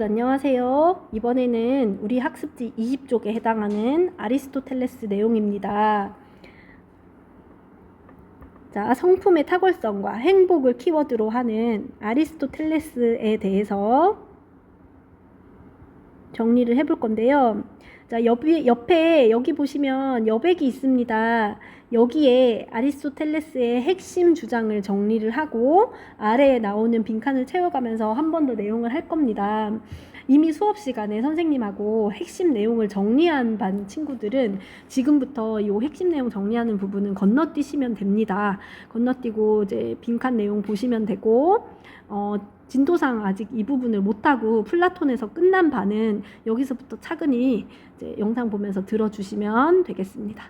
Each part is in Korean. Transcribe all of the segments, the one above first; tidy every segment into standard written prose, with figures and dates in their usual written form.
안녕하세요. 이번에는 우리 학습지 20쪽에 해당하는 아리스토텔레스 내용입니다. 자, 성품의 탁월성과 행복을 키워드로 하는 아리스토텔레스에 대해서 정리를 해볼 건데요. 자, 옆에 여기 보시면 여백이 있습니다. 여기에 아리스토텔레스의 핵심 주장을 정리를 하고 아래에 나오는 빈칸을 채워가면서 한 번 더 내용을 할 겁니다. 이미 수업 시간에 선생님하고 핵심 내용을 정리한 반 친구들은 지금부터 이 핵심 내용 정리하는 부분은 건너뛰시면 됩니다. 건너뛰고 이제 빈칸 내용 보시면 되고, 진도상 아직 이 부분을 못하고 플라톤에서 끝난 반은 여기서부터 차근히 이제 영상 보면서 들어주시면 되겠습니다.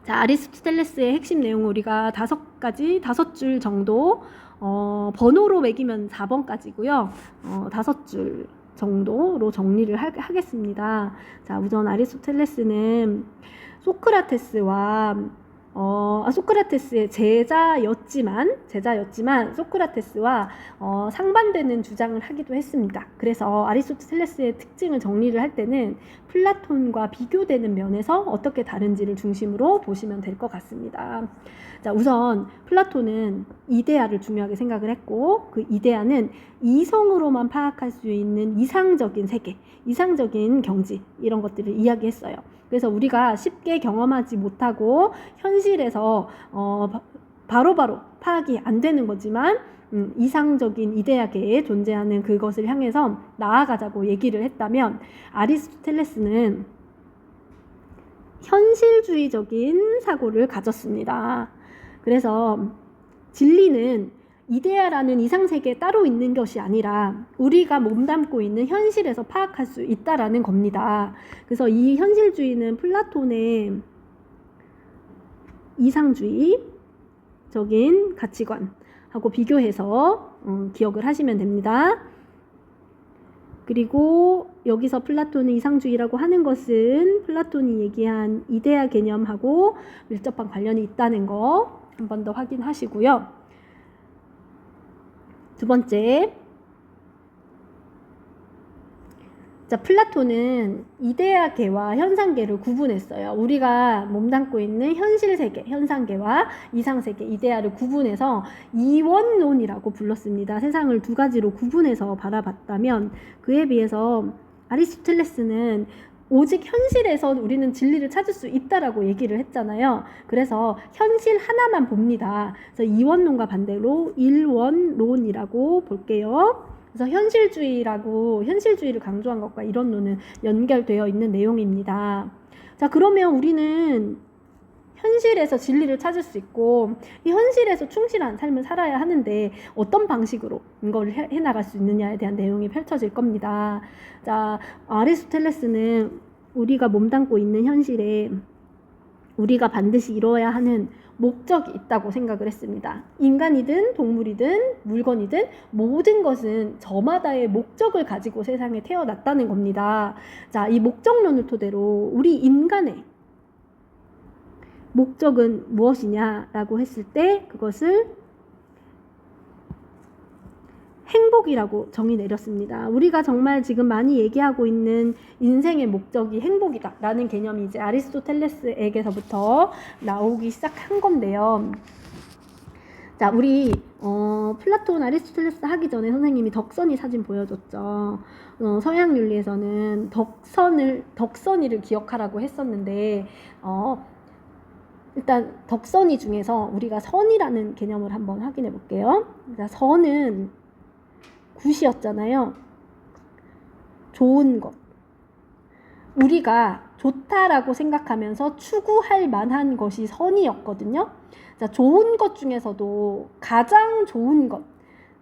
자, 아리스토텔레스의 핵심 내용을 우리가 5줄 정도, 번호로 매기면 4번까지고요. 5줄 정도로 정리를 하겠습니다. 자, 우선 아리스토텔레스는 소크라테스와 소크라테스의 제자였지만 소크라테스와 상반되는 주장을 하기도 했습니다. 그래서 아리스토텔레스의 특징을 정리를 할 때는 플라톤과 비교되는 면에서 어떻게 다른지를 중심으로 보시면 될 것 같습니다. 자, 우선 플라톤은 이데아를 중요하게 생각을 했고, 그 이데아는 이성으로만 파악할 수 있는 이상적인 세계, 이상적인 경지, 이런 것들을 이야기했어요. 그래서 우리가 쉽게 경험하지 못하고 현실에서 바로바로 파악이 안 되는 거지만 이상적인 이데아계에 존재하는 그것을 향해서 나아가자고 얘기를 했다면, 아리스토텔레스는 현실주의적인 사고를 가졌습니다. 그래서 진리는 이데아라는 이상세계에 따로 있는 것이 아니라 우리가 몸담고 있는 현실에서 파악할 수 있다라는 겁니다. 그래서 이 현실주의는 플라톤의 이상주의적인 가치관하고 비교해서 기억을 하시면 됩니다. 그리고 여기서 플라톤의 이상주의라고 하는 것은 플라톤이 얘기한 이데아 개념하고 밀접한 관련이 있다는 거 한 번 더 확인하시고요. 두 번째, 자, 플라톤은 이데아계와 현상계를 구분했어요. 우리가 몸담고 있는 현실세계, 현상계와 이상세계, 이데아를 구분해서 이원론이라고 불렀습니다. 세상을 두 가지로 구분해서 바라봤다면, 그에 비해서 아리스토텔레스는 오직 현실에서 우리는 진리를 찾을 수 있다라고 얘기를 했잖아요. 그래서 현실 하나만 봅니다. 그래서 이원론과 반대로 일원론이라고 볼게요. 그래서 현실주의를 강조한 것과 이론론은 연결되어 있는 내용입니다. 자, 그러면 우리는 현실에서 진리를 찾을 수 있고 이 현실에서 충실한 삶을 살아야 하는데 어떤 방식으로 이걸 해나갈 수 있느냐에 대한 내용이 펼쳐질 겁니다. 자, 아리스토텔레스는 우리가 몸담고 있는 현실에 우리가 반드시 이루어야 하는 목적이 있다고 생각을 했습니다. 인간이든 동물이든 물건이든 모든 것은 저마다의 목적을 가지고 세상에 태어났다는 겁니다. 자, 이 목적론을 토대로 우리 인간의 목적은 무엇이냐라고 했을 때 그것을 행복이라고 정의 내렸습니다. 우리가 정말 지금 많이 얘기하고 있는 인생의 목적이 행복이다라는 개념이 이제 아리스토텔레스에게서부터 나오기 시작한 건데요. 자, 우리 플라톤 아리스토텔레스 하기 전에 선생님이 덕선이 사진 보여줬죠. 서양윤리에서는 덕선이를 기억하라고 했었는데 일단 덕선이 중에서 우리가 선이라는 개념을 한번 확인해 볼게요. 그러니까 선은 굿이었잖아요. 좋은 것. 우리가 좋다라고 생각하면서 추구할 만한 것이 선이었거든요. 자, 좋은 것 중에서도 가장 좋은 것.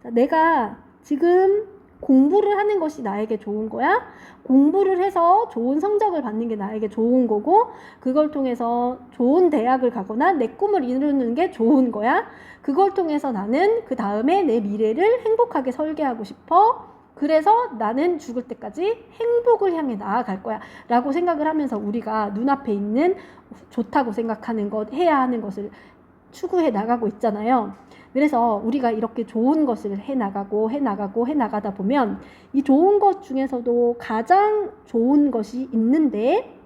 자, 내가 지금 공부를 하는 것이 나에게 좋은 거야. 공부를 해서 좋은 성적을 받는 게 나에게 좋은 거고, 그걸 통해서 좋은 대학을 가거나 내 꿈을 이루는 게 좋은 거야. 그걸 통해서 나는 그 다음에 내 미래를 행복하게 설계하고 싶어. 그래서 나는 죽을 때까지 행복을 향해 나아갈 거야 라고 생각을 하면서 우리가 눈앞에 있는 좋다고 생각하는 것, 해야 하는 것을 추구해 나가고 있잖아요. 그래서 우리가 이렇게 좋은 것을 해나가다 보면 이 좋은 것 중에서도 가장 좋은 것이 있는데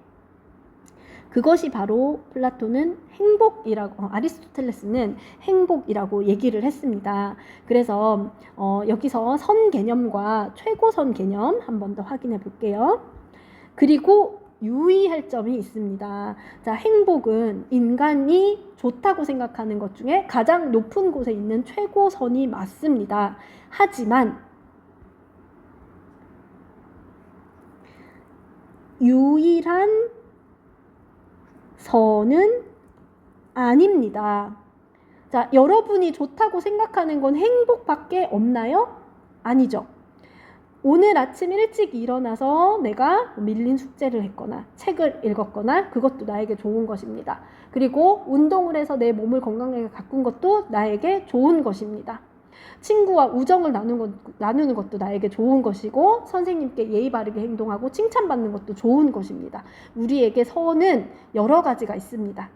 그것이 바로 플라톤은 행복이라고, 아리스토텔레스는 행복이라고 얘기를 했습니다. 그래서 여기서 선 개념과 최고선 개념 한 번 더 확인해 볼게요. 그리고 유의할 점이 있습니다. 자, 행복은 인간이 좋다고 생각하는 것 중에 가장 높은 곳에 있는 최고선이 맞습니다. 하지만 유일한 선은 아닙니다. 자, 여러분이 좋다고 생각하는 건 행복밖에 없나요? 아니죠. 오늘 아침 일찍 일어나서 내가 밀린 숙제를 했거나 책을 읽었거나 그것도 나에게 좋은 것입니다. 그리고 운동을 해서 내 몸을 건강하게 가꾼 것도 나에게 좋은 것입니다. 친구와 우정을 나누는 것도 나에게 좋은 것이고 선생님께 예의 바르게 행동하고 칭찬받는 것도 좋은 것입니다. 우리에게 선은 여러 가지가 있습니다.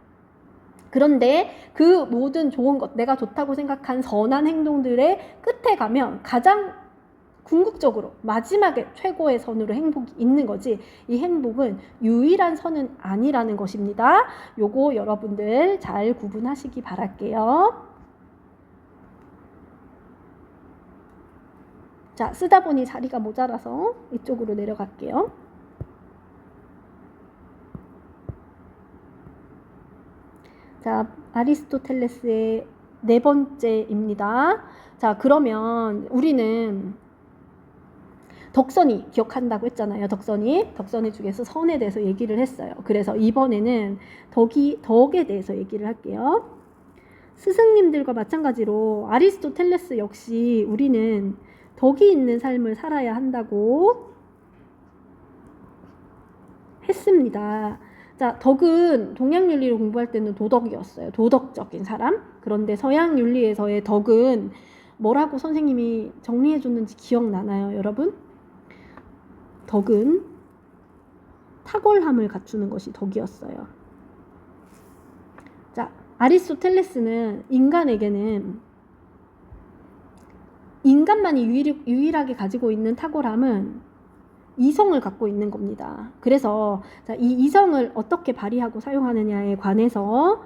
그런데 그 모든 좋은 것, 내가 좋다고 생각한 선한 행동들의 끝에 가면 가장 궁극적으로 마지막에 최고의 선으로 행복이 있는 거지, 이 행복은 유일한 선은 아니라는 것입니다. 요거 여러분들 잘 구분하시기 바랄게요. 자, 쓰다 보니 자리가 모자라서 이쪽으로 내려갈게요. 자, 아리스토텔레스의 네 번째입니다. 자, 그러면 우리는 덕선이 기억한다고 했잖아요. 덕선이 중에서 선에 대해서 얘기를 했어요. 그래서 이번에는 덕에 대해서 얘기를 할게요. 스승님들과 마찬가지로 아리스토텔레스 역시 우리는 덕이 있는 삶을 살아야 한다고 했습니다. 자, 덕은 동양 윤리를 공부할 때는 도덕이었어요. 도덕적인 사람. 그런데 서양 윤리에서의 덕은 뭐라고 선생님이 정리해 줬는지 기억나나요, 여러분? 덕은 탁월함을 갖추는 것이 덕이었어요. 자, 아리스토텔레스는 인간만이 유일하게 가지고 있는 탁월함은 이성을 갖고 있는 겁니다. 그래서 자, 이 이성을 어떻게 발휘하고 사용하느냐에 관해서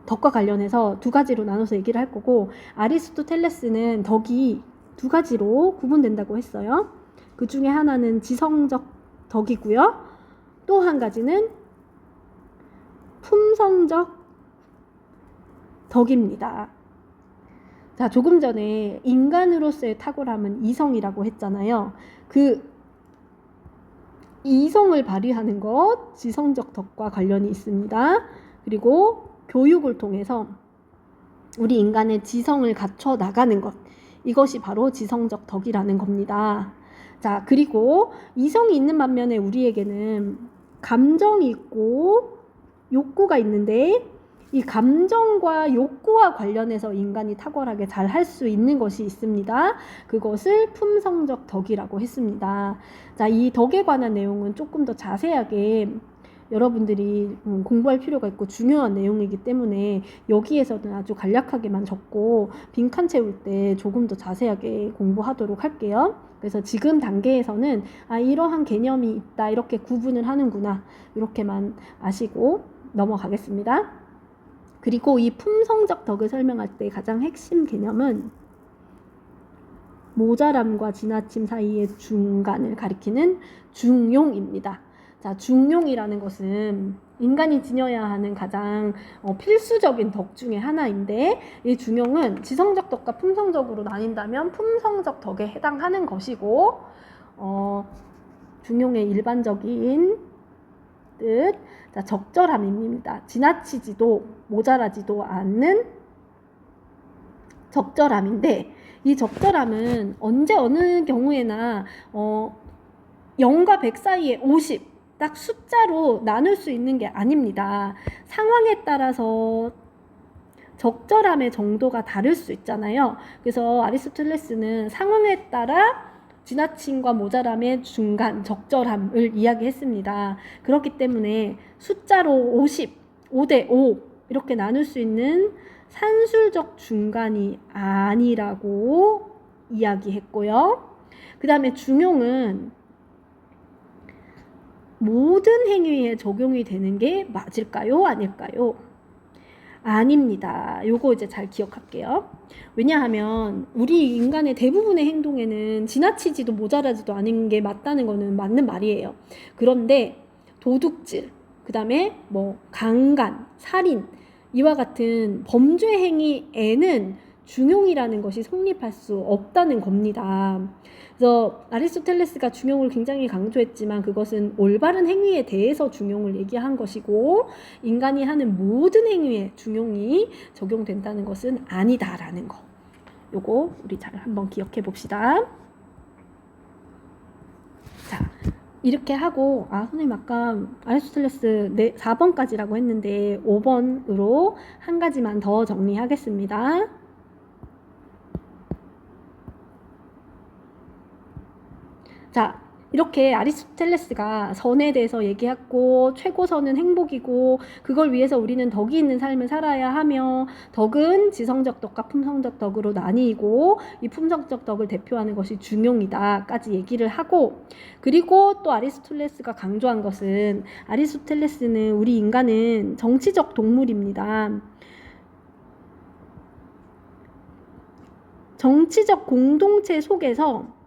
덕과 관련해서 두 가지로 나눠서 얘기를 할 거고, 아리스토텔레스는 덕이 두 가지로 구분된다고 했어요. 그 중에 하나는 지성적 덕이고요. 또 한 가지는 품성적 덕입니다. 자, 조금 전에 인간으로서의 탁월함은 이성이라고 했잖아요. 그 이성을 발휘하는 것, 지성적 덕과 관련이 있습니다. 그리고 교육을 통해서 우리 인간의 지성을 갖춰 나가는 것, 이것이 바로 지성적 덕이라는 겁니다. 자, 그리고 이성이 있는 반면에 우리에게는 감정이 있고 욕구가 있는데, 이 감정과 욕구와 관련해서 인간이 탁월하게 잘 할 수 있는 것이 있습니다. 그것을 품성적 덕이라고 했습니다. 자, 이 덕에 관한 내용은 조금 더 자세하게 여러분들이 공부할 필요가 있고 중요한 내용이기 때문에 여기에서는 아주 간략하게만 적고 빈칸 채울 때 조금 더 자세하게 공부하도록 할게요. 그래서 지금 단계에서는 이러한 개념이 있다, 이렇게 구분을 하는구나, 이렇게만 아시고 넘어가겠습니다. 그리고 이 품성적 덕을 설명할 때 가장 핵심 개념은 모자람과 지나침 사이의 중간을 가리키는 중용입니다. 자, 중용이라는 것은 인간이 지녀야 하는 가장 필수적인 덕 중에 하나인데, 이 중용은 지성적 덕과 품성적으로 나뉜다면 품성적 덕에 해당하는 것이고, 중용의 일반적인 뜻, 자, 적절함입니다. 지나치지도 모자라지도 않는 적절함인데, 이 적절함은 언제 어느 경우에나 0과 100 사이에 50, 딱 숫자로 나눌 수 있는 게 아닙니다. 상황에 따라서 적절함의 정도가 다를 수 있잖아요. 그래서 아리스토텔레스는 상황에 따라 지나침과 모자람의 중간, 적절함을 이야기했습니다. 그렇기 때문에 숫자로 50, 5대 5 이렇게 나눌 수 있는 산술적 중간이 아니라고 이야기했고요. 그 다음에 중용은 모든 행위에 적용이 되는 게 맞을까요? 아닐까요? 아닙니다. 요거 이제 잘 기억할게요. 왜냐하면 우리 인간의 대부분의 행동에는 지나치지도 모자라지도 않은 게 맞다는 거는 맞는 말이에요. 그런데 도둑질, 그 다음에 뭐 강간, 살인 이와 같은 범죄 행위에는 중용이라는 것이 성립할 수 없다는 겁니다. 그래서 아리스토텔레스가 중용을 굉장히 강조했지만 그것은 올바른 행위에 대해서 중용을 얘기한 것이고 인간이 하는 모든 행위에 중용이 적용된다는 것은 아니다라는 거. 요거 우리 잘 한번 기억해 봅시다. 자, 이렇게 하고 선생님 아까 아리스토텔레스 4번까지라고 했는데 5번으로 한 가지만 더 정리하겠습니다. 자, 이렇게 아리스토텔레스가 선에 대해서 얘기했고 최고선은 행복이고 그걸 위해서 우리는 덕이 있는 삶을 살아야 하며 덕은 지성적 덕과 품성적 덕으로 나뉘고 이 품성적 덕을 대표하는 것이 중용이다 까지 얘기를 하고 그리고 또 아리스토텔레스가 강조한 것은 아리스토텔레스는 우리 인간은 정치적 동물입니다. 정치적 공동체 속에서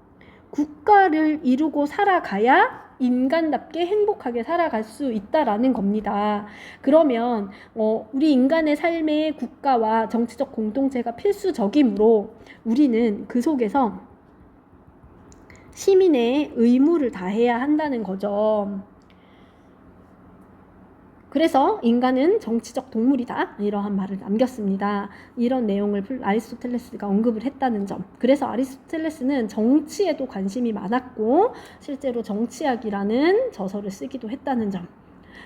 국가를 이루고 살아가야 인간답게 행복하게 살아갈 수 있다라는 겁니다. 그러면 우리 인간의 삶에 국가와 정치적 공동체가 필수적이므로 우리는 그 속에서 시민의 의무를 다해야 한다는 거죠. 그래서 인간은 정치적 동물이다 이러한 말을 남겼습니다. 이런 내용을 아리스토텔레스가 언급을 했다는 점. 그래서 아리스토텔레스는 정치에도 관심이 많았고 실제로 정치학이라는 저서를 쓰기도 했다는 점.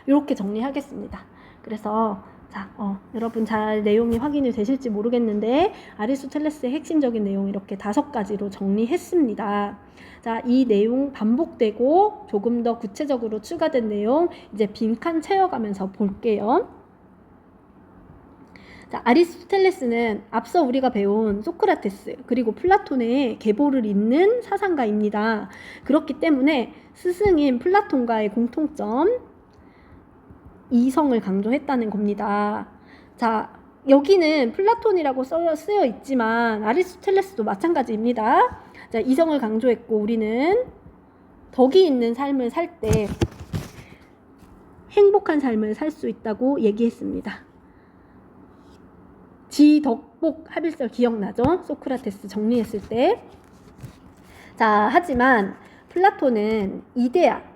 이렇게 정리하겠습니다. 그래서 여러분 잘 내용이 확인이 되실지 모르겠는데 아리스토텔레스의 핵심적인 내용 이렇게 5가지로 정리했습니다. 자, 이 내용 반복되고 조금 더 구체적으로 추가된 내용 이제 빈칸 채워가면서 볼게요. 자, 아리스토텔레스는 앞서 우리가 배운 소크라테스 그리고 플라톤의 계보를 잇는 사상가입니다. 그렇기 때문에 스승인 플라톤과의 공통점 이성을 강조했다는 겁니다. 자, 여기는 플라톤이라고 쓰여 있지만 아리스토텔레스도 마찬가지입니다. 자, 이성을 강조했고 우리는 덕이 있는 삶을 살 때 행복한 삶을 살 수 있다고 얘기했습니다. 지덕복 합일설 기억나죠? 소크라테스 정리했을 때. 자, 하지만 플라톤은 이데아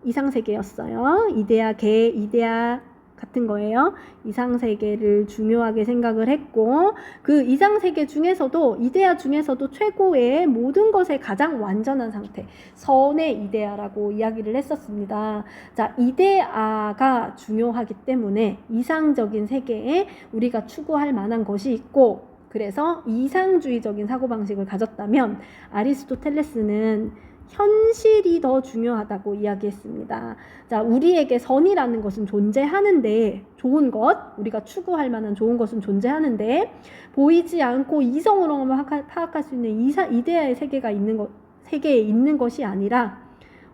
이상세계였어요. 이데아 개, 이데아 같은 거예요. 이상세계를 중요하게 생각을 했고 그 이상세계 중에서도 이데아 중에서도 최고의 모든 것의 가장 완전한 상태 선의 이데아라고 이야기를 했었습니다. 자, 이데아가 중요하기 때문에 이상적인 세계에 우리가 추구할 만한 것이 있고 그래서 이상주의적인 사고방식을 가졌다면 아리스토텔레스는 현실이 더 중요하다고 이야기했습니다. 자, 우리에게 선이라는 것은 존재하는데 좋은 것, 우리가 추구할 만한 좋은 것은 존재하는데 보이지 않고 이성으로만 파악할 수 있는 이데아의 세계에 있는 것이 아니라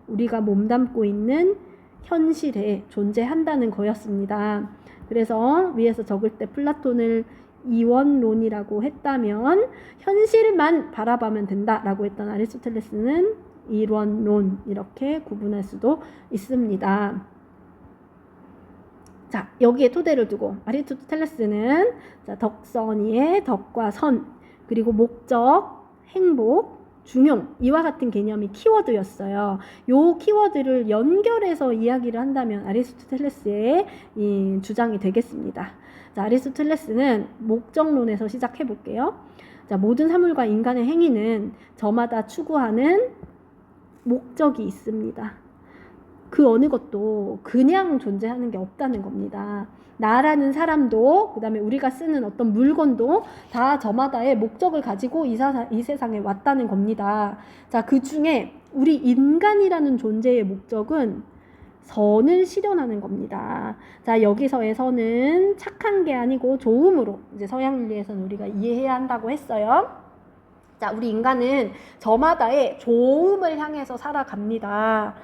우리가 몸담고 있는 현실에 존재한다는 거였습니다. 그래서 위에서 적을 때 플라톤을 이원론이라고 했다면 현실만 바라보면 된다라고 했던 아리스토텔레스는 이원론 이렇게 구분할 수도 있습니다. 자, 여기에 토대를 두고 아리스토텔레스는 덕선의의 덕과 선 그리고 목적, 행복, 중용 이와 같은 개념이 키워드였어요. 요 키워드를 연결해서 이야기를 한다면 아리스토텔레스의 이 주장이 되겠습니다. 자, 아리스토텔레스는 목적론에서 시작해 볼게요. 자, 모든 사물과 인간의 행위는 저마다 추구하는 목적이 있습니다. 그 어느 것도 그냥 존재하는 게 없다는 겁니다. 나라는 사람도 그 다음에 우리가 쓰는 어떤 물건도 다 저마다의 목적을 가지고 이 세상에 왔다는 겁니다. 자, 그 중에 우리 인간이라는 존재의 목적은 선을 실현하는 겁니다. 자, 여기서의 선은 착한 게 아니고 좋음으로 이제 서양윤리에서는 우리가 이해해야 한다고 했어요. 자, 우리 인간은 저마다의 좋음을 향해서 살아갑니다.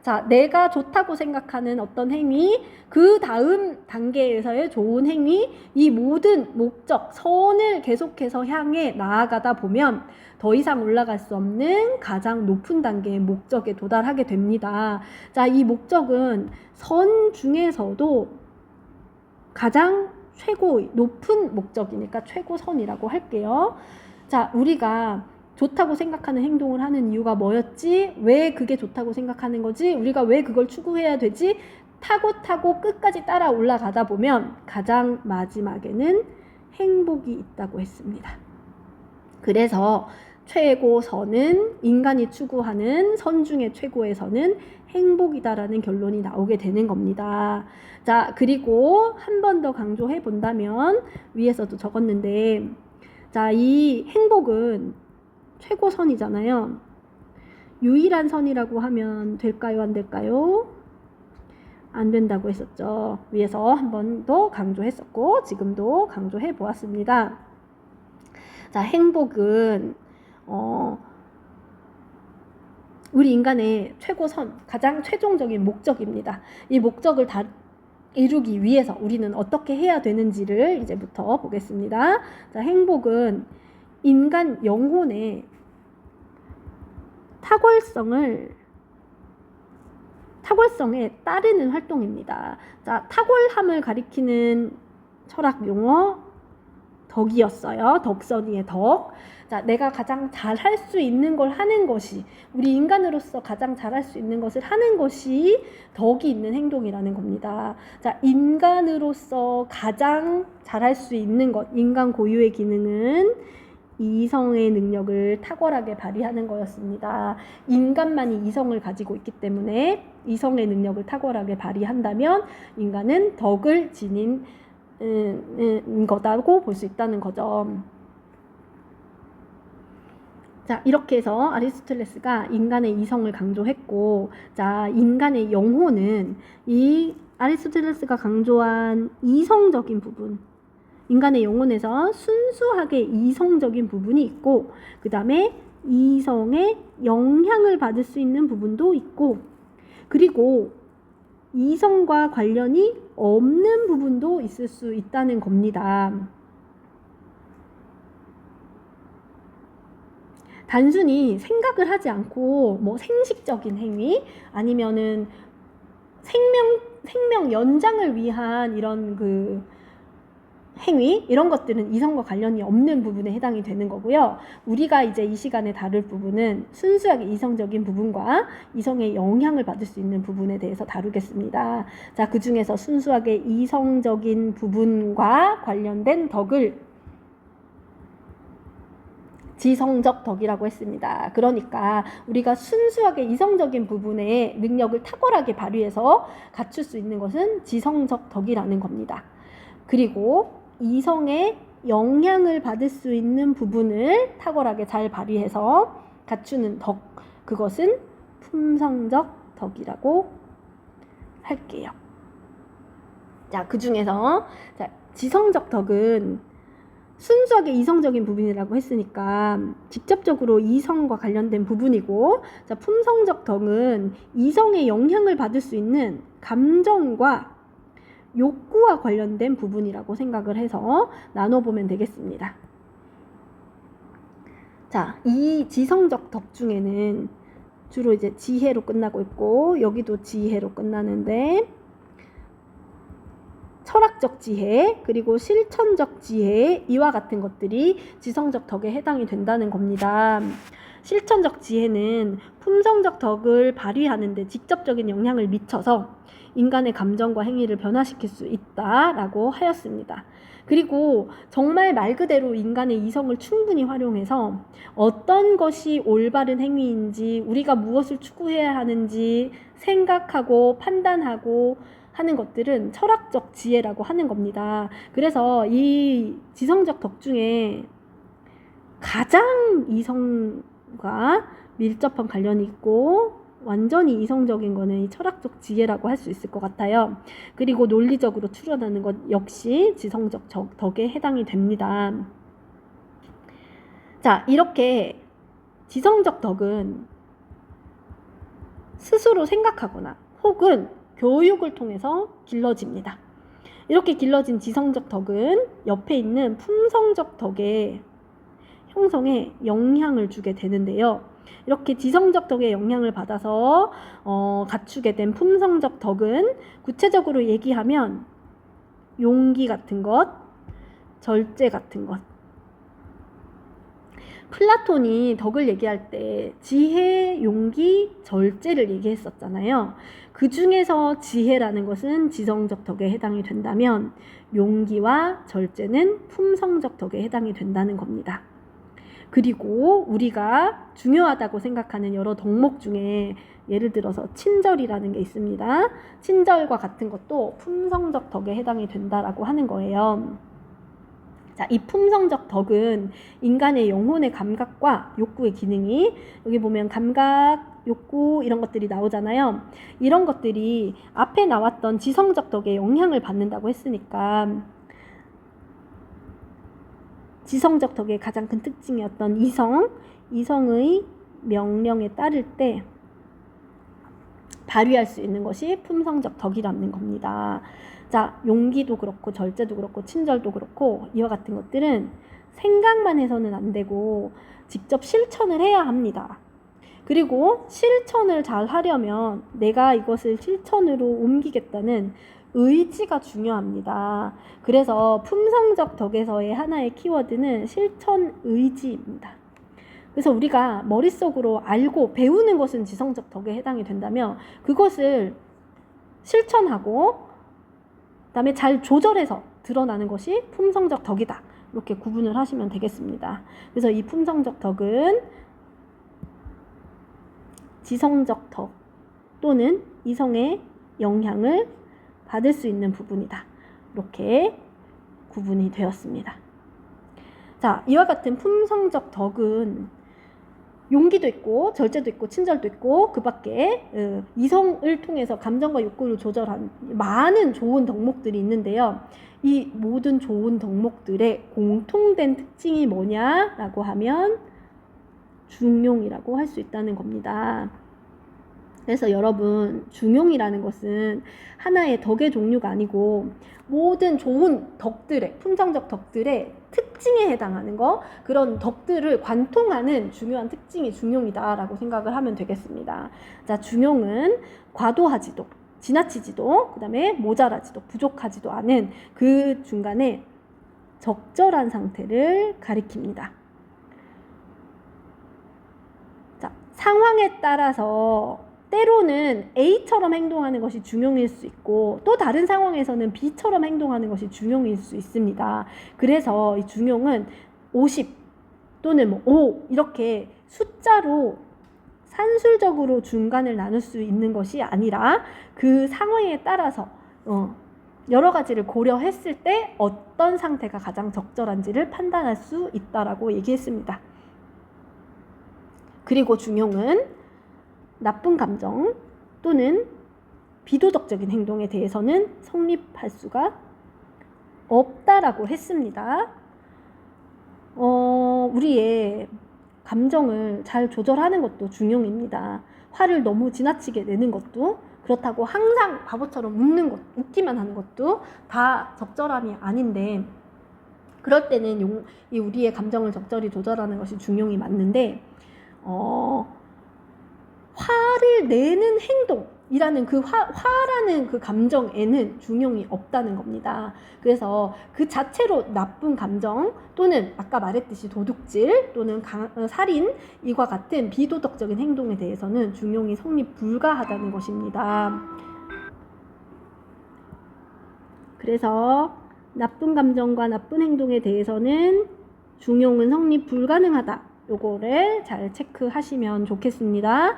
자, 내가 좋다고 생각하는 어떤 행위, 그 다음 단계에서의 좋은 행위, 이 모든 목적, 선을 계속해서 향해 나아가다 보면 더 이상 올라갈 수 없는 가장 높은 단계의 목적에 도달하게 됩니다. 자, 이 목적은 선 중에서도 가장 최고 높은 목적이니까 최고선이라고 할게요. 자, 우리가 좋다고 생각하는 행동을 하는 이유가 뭐였지? 왜 그게 좋다고 생각하는 거지? 우리가 왜 그걸 추구해야 되지? 타고 끝까지 따라 올라가다 보면 가장 마지막에는 행복이 있다고 했습니다. 그래서 최고선은, 인간이 추구하는 선 중에 최고의 선은 행복이다라는 결론이 나오게 되는 겁니다. 자, 그리고 한 번 더 강조해 본다면, 위에서도 적었는데, 자, 이 행복은 최고선이잖아요. 유일한 선이라고 하면 될까요? 안 될까요? 안 된다고 했었죠. 위에서 한 번 더 강조했었고 지금도 강조해 보았습니다. 자, 행복은 우리 인간의 최고선, 가장 최종적인 목적입니다. 이 목적을 다 이루기 위해서 우리는 어떻게 해야 되는지를 이제부터 보겠습니다. 자, 행복은 인간 영혼의 탁월성에 따르는 활동입니다. 자, 탁월함을 가리키는 철학 용어 덕이었어요. 덕선이의 덕. 자, 내가 가장 잘할 수 있는 걸 하는 것이, 우리 인간으로서 가장 잘할 수 있는 것을 하는 것이 덕이 있는 행동이라는 겁니다. 자, 인간으로서 가장 잘할 수 있는 것, 인간 고유의 기능은 이성의 능력을 탁월하게 발휘하는 거였습니다. 인간만이 이성을 가지고 있기 때문에 이성의 능력을 탁월하게 발휘한다면 인간은 덕을 지닌 거다고 볼 수 있다는 거죠. 자, 이렇게 해서 아리스토텔레스가 인간의 이성을 강조했고, 자, 인간의 영혼은 이 아리스토텔레스가 강조한 이성적인 부분, 인간의 영혼에서 순수하게 이성적인 부분이 있고, 그 다음에 이성의 영향을 받을 수 있는 부분도 있고, 그리고 이성과 관련이 없는 부분도 있을 수 있다는 겁니다. 단순히 생각을 하지 않고 뭐 생식적인 행위 아니면은 생명 연장을 위한 이런 그 행위, 이런 것들은 이성과 관련이 없는 부분에 해당이 되는 거고요. 우리가 이제 이 시간에 다룰 부분은 순수하게 이성적인 부분과 이성의 영향을 받을 수 있는 부분에 대해서 다루겠습니다. 자, 그 중에서 순수하게 이성적인 부분과 관련된 덕을 지성적 덕이라고 했습니다. 그러니까 우리가 순수하게 이성적인 부분의 능력을 탁월하게 발휘해서 갖출 수 있는 것은 지성적 덕이라는 겁니다. 그리고 이성의 영향을 받을 수 있는 부분을 탁월하게 잘 발휘해서 갖추는 덕, 그것은 품성적 덕이라고 할게요. 자, 그 중에서 지성적 덕은 순수하게 이성적인 부분이라고 했으니까 직접적으로 이성과 관련된 부분이고, 자, 품성적 덕은 이성의 영향을 받을 수 있는 감정과 욕구와 관련된 부분이라고 생각을 해서 나눠보면 되겠습니다. 자, 이 지성적 덕 중에는 주로 이제 지혜로 끝나고 있고, 여기도 지혜로 끝나는데, 철학적 지혜, 그리고 실천적 지혜, 이와 같은 것들이 지성적 덕에 해당이 된다는 겁니다. 실천적 지혜는 품성적 덕을 발휘하는 데 직접적인 영향을 미쳐서 인간의 감정과 행위를 변화시킬 수 있다라고 하였습니다. 그리고 정말 말 그대로 인간의 이성을 충분히 활용해서 어떤 것이 올바른 행위인지, 우리가 무엇을 추구해야 하는지 생각하고 판단하고 하는 것들은 철학적 지혜라고 하는 겁니다. 그래서 이 지성적 덕 중에 가장 이성과 밀접한 관련이 있고 완전히 이성적인 거는 이 철학적 지혜라고 할 수 있을 것 같아요. 그리고 논리적으로 추론하는 것 역시 지성적 덕에 해당이 됩니다. 자, 이렇게 지성적 덕은 스스로 생각하거나 혹은 교육을 통해서 길러집니다. 이렇게 길러진 지성적 덕은 옆에 있는 품성적 덕의 형성에 영향을 주게 되는데요. 이렇게 지성적 덕의 영향을 받아서 갖추게 된 품성적 덕은 구체적으로 얘기하면 용기 같은 것, 절제 같은 것. 플라톤이 덕을 얘기할 때 지혜, 용기, 절제를 얘기했었잖아요. 그 중에서 지혜라는 것은 지성적 덕에 해당이 된다면 용기와 절제는 품성적 덕에 해당이 된다는 겁니다. 그리고 우리가 중요하다고 생각하는 여러 덕목 중에 예를 들어서 친절이라는 게 있습니다. 친절과 같은 것도 품성적 덕에 해당이 된다라고 하는 거예요. 자, 이 품성적 덕은 인간의 영혼의 감각과 욕구의 기능이, 여기 보면 감각, 욕구 이런 것들이 나오잖아요. 이런 것들이 앞에 나왔던 지성적 덕에 영향을 받는다고 했으니까 지성적 덕의 가장 큰 특징이었던 이성의 명령에 따를 때 발휘할 수 있는 것이 품성적 덕이라는 겁니다. 자, 용기도 그렇고 절제도 그렇고 친절도 그렇고 이와 같은 것들은 생각만 해서는 안 되고 직접 실천을 해야 합니다. 그리고 실천을 잘 하려면 내가 이것을 실천으로 옮기겠다는 의지가 중요합니다. 그래서 품성적 덕에서의 하나의 키워드는 실천 의지입니다. 그래서 우리가 머릿속으로 알고 배우는 것은 지성적 덕에 해당이 된다면 그것을 실천하고 그다음에 잘 조절해서 드러나는 것이 품성적 덕이다. 이렇게 구분을 하시면 되겠습니다. 그래서 이 품성적 덕은 지성적 덕 또는 이성의 영향을 받을 수 있는 부분이다. 이렇게 구분이 되었습니다. 자, 이와 같은 품성적 덕은 용기도 있고 절제도 있고 친절도 있고 그 밖에 이성을 통해서 감정과 욕구를 조절한 많은 좋은 덕목들이 있는데요. 이 모든 좋은 덕목들의 공통된 특징이 뭐냐라고 하면 중용이라고 할 수 있다는 겁니다. 그래서 여러분, 중용이라는 것은 하나의 덕의 종류가 아니고 모든 좋은 덕들의, 품성적 덕들의 특징에 해당하는 거, 그런 덕들을 관통하는 중요한 특징이 중용이다라고 생각을 하면 되겠습니다. 자, 중용은 과도하지도, 지나치지도, 그 다음에 모자라지도, 부족하지도 않은 그 중간에 적절한 상태를 가리킵니다. 자, 상황에 따라서 때로는 A처럼 행동하는 것이 중용일 수 있고 또 다른 상황에서는 B처럼 행동하는 것이 중용일 수 있습니다. 그래서 이 중용은 50 또는 5 이렇게 숫자로 산술적으로 중간을 나눌 수 있는 것이 아니라 그 상황에 따라서 여러 가지를 고려했을 때 어떤 상태가 가장 적절한지를 판단할 수 있다라고 얘기했습니다. 그리고 중용은 나쁜 감정 또는 비도덕적인 행동에 대해서는 성립할 수가 없다라고 했습니다. 우리의 감정을 잘 조절하는 것도 중용입니다. 화를 너무 지나치게 내는 것도, 그렇다고 항상 바보처럼 웃기만 하는 것도 다 적절함이 아닌데, 그럴 때는 우리의 감정을 적절히 조절하는 것이 중용이 맞는데, 화를 내는 행동이라는 그 화라는 그 감정에는 중용이 없다는 겁니다. 그래서 그 자체로 나쁜 감정 또는 아까 말했듯이 도둑질 또는 살인 이와 같은 비도덕적인 행동에 대해서는 중용이 성립 불가하다는 것입니다. 그래서 나쁜 감정과 나쁜 행동에 대해서는 중용은 성립 불가능하다. 요거를 잘 체크하시면 좋겠습니다.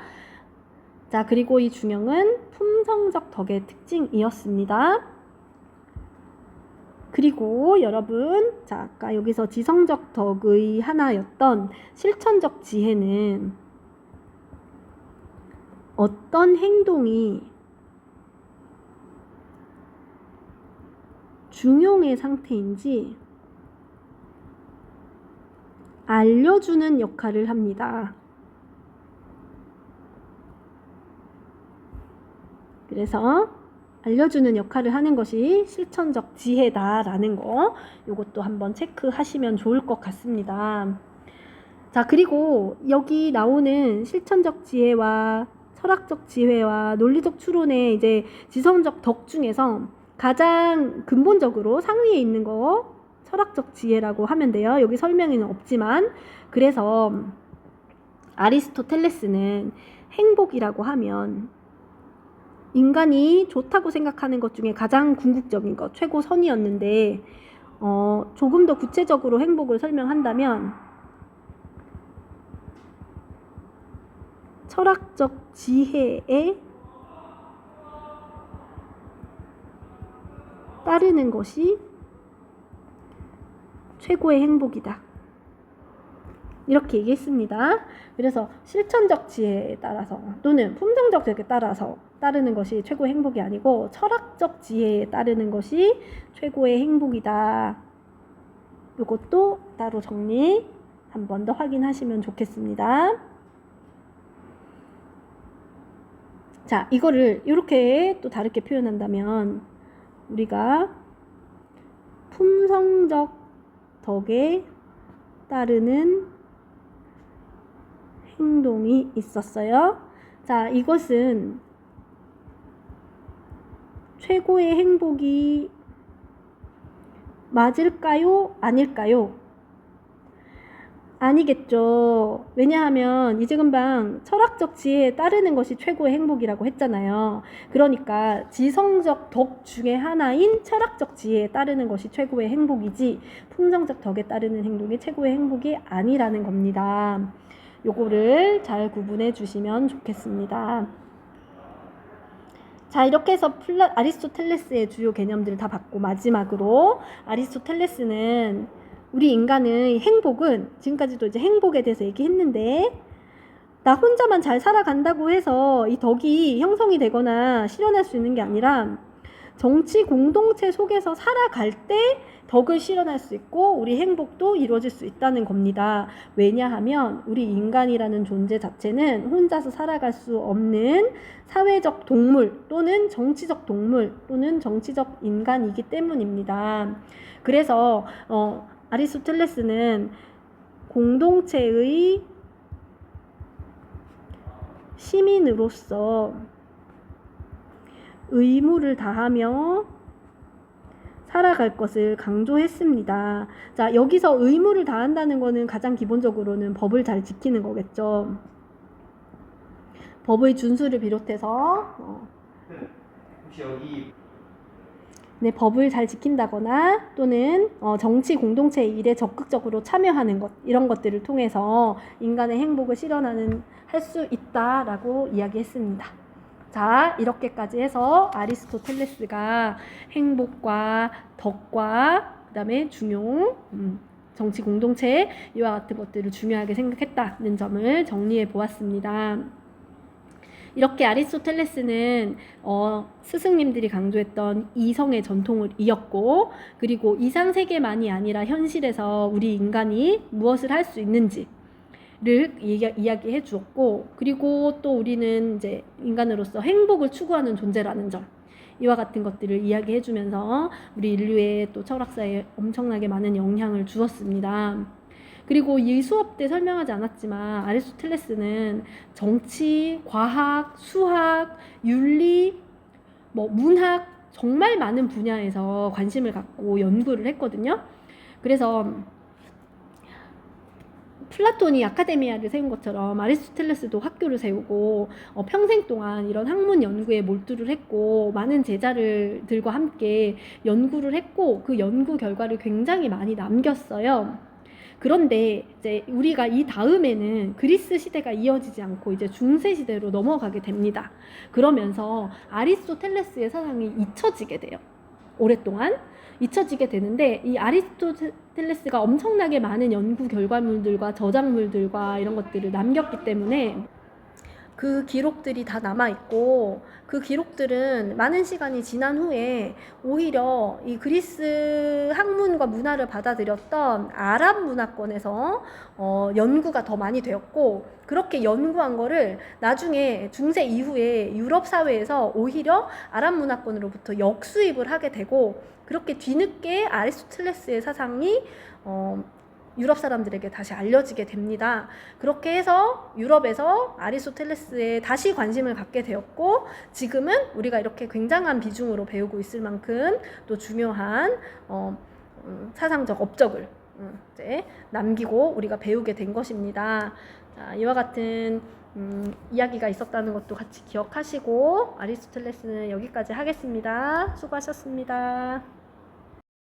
자, 그리고 이 중용은 품성적 덕의 특징이었습니다. 그리고 여러분, 자, 아까 여기서 지성적 덕의 하나였던 실천적 지혜는 어떤 행동이 중용의 상태인지 알려주는 역할을 합니다. 그래서 알려주는 역할을 하는 것이 실천적 지혜다라는 거, 이것도 한번 체크하시면 좋을 것 같습니다. 자, 그리고 여기 나오는 실천적 지혜와 철학적 지혜와 논리적 추론의 이제 지성적 덕 중에서 가장 근본적으로 상위에 있는 거 철학적 지혜라고 하면 돼요. 여기 설명에는 없지만, 그래서 아리스토텔레스는 행복이라고 하면 인간이 좋다고 생각하는 것 중에 가장 궁극적인 것, 최고선이었는데 조금 더 구체적으로 행복을 설명한다면 철학적 지혜에 따르는 것이 최고의 행복이다. 이렇게 얘기했습니다. 그래서 실천적 지혜에 따라서 또는 품성적 지혜에 따라서 따르는 것이 최고의 행복이 아니고 철학적 지혜에 따르는 것이 최고의 행복이다. 이것도 따로 정리 한 번 더 확인하시면 좋겠습니다. 자, 이거를 이렇게 또 다르게 표현한다면 우리가 품성적 덕에 따르는 행동이 있었어요. 자, 이것은 최고의 행복이 맞을까요? 아닐까요? 아니겠죠. 왜냐하면 이제 금방 철학적 지혜에 따르는 것이 최고의 행복이라고 했잖아요. 그러니까 지성적 덕 중에 하나인 철학적 지혜에 따르는 것이 최고의 행복이지 품성적 덕에 따르는 행동이 최고의 행복이 아니라는 겁니다. 요거를 잘 구분해 주시면 좋겠습니다. 자, 이렇게 해서 아리스토텔레스의 주요 개념들을 다 봤고, 마지막으로 아리스토텔레스는 우리 인간의 행복은, 지금까지도 이제 행복에 대해서 얘기했는데, 나 혼자만 잘 살아간다고 해서 이 덕이 형성이 되거나 실현할 수 있는 게 아니라 정치 공동체 속에서 살아갈 때 덕을 실현할 수 있고 우리 행복도 이루어질 수 있다는 겁니다. 왜냐하면 우리 인간이라는 존재 자체는 혼자서 살아갈 수 없는 사회적 동물 또는 정치적 동물 또는 정치적 인간이기 때문입니다. 그래서 아리스토텔레스는 공동체의 시민으로서 의무를 다하며 살아갈 것을 강조했습니다. 자, 여기서 의무를 다한다는 거는 가장 기본적으로는 법을 잘 지키는 거겠죠. 법의 준수를 비롯해서 혹시 여기 네, 법을 잘 지킨다거나 또는 정치 공동체의 일에 적극적으로 참여하는 것, 이런 것들을 통해서 인간의 행복을 실현하는 할 수 있다라고 이야기했습니다. 자, 이렇게까지 해서 아리스토텔레스가 행복과 덕과 그 다음에 중용, 정치 공동체 이와 같은 것들을 중요하게 생각했다는 점을 정리해 보았습니다. 이렇게 아리스토텔레스는 스승님들이 강조했던 이성의 전통을 이었고, 그리고 이상세계만이 아니라 현실에서 우리 인간이 무엇을 할 수 있는지를 이야기해 주었고, 그리고 또 우리는 이제 인간으로서 행복을 추구하는 존재라는 점, 이와 같은 것들을 이야기해 주면서 우리 인류의 또 철학사에 엄청나게 많은 영향을 주었습니다. 그리고 이 수업 때 설명하지 않았지만 아리스토텔레스는 정치, 과학, 수학, 윤리, 문학 정말 많은 분야에서 관심을 갖고 연구를 했거든요. 그래서 플라톤이 아카데미아를 세운 것처럼 아리스토텔레스도 학교를 세우고 평생 동안 이런 학문 연구에 몰두를 했고 많은 제자들과 함께 연구를 했고 그 연구 결과를 굉장히 많이 남겼어요. 그런데 이제 우리가 이 다음에는 그리스 시대가 이어지지 않고 이제 중세 시대로 넘어가게 됩니다. 그러면서 아리스토텔레스의 사상이 잊혀지게 돼요. 오랫동안 잊혀지게 되는데 이 아리스토텔레스가 엄청나게 많은 연구 결과물들과 저작물들과 이런 것들을 남겼기 때문에 그 기록들이 다 남아있고 그 기록들은 많은 시간이 지난 후에 오히려 이 그리스 학문과 문화를 받아들였던 아랍 문화권에서 연구가 더 많이 되었고 그렇게 연구한 거를 나중에 중세 이후에 유럽 사회에서 오히려 아랍 문화권으로부터 역수입을 하게 되고 그렇게 뒤늦게 아리스토텔레스의 사상이 유럽 사람들에게 다시 알려지게 됩니다. 그렇게 해서 유럽에서 아리스토텔레스에 다시 관심을 갖게 되었고 지금은 우리가 이렇게 굉장한 비중으로 배우고 있을 만큼 또 중요한 사상적 업적을 이제 남기고 우리가 배우게 된 것입니다. 자, 이와 같은 이야기가 있었다는 것도 같이 기억하시고 아리스토텔레스는 여기까지 하겠습니다. 수고하셨습니다.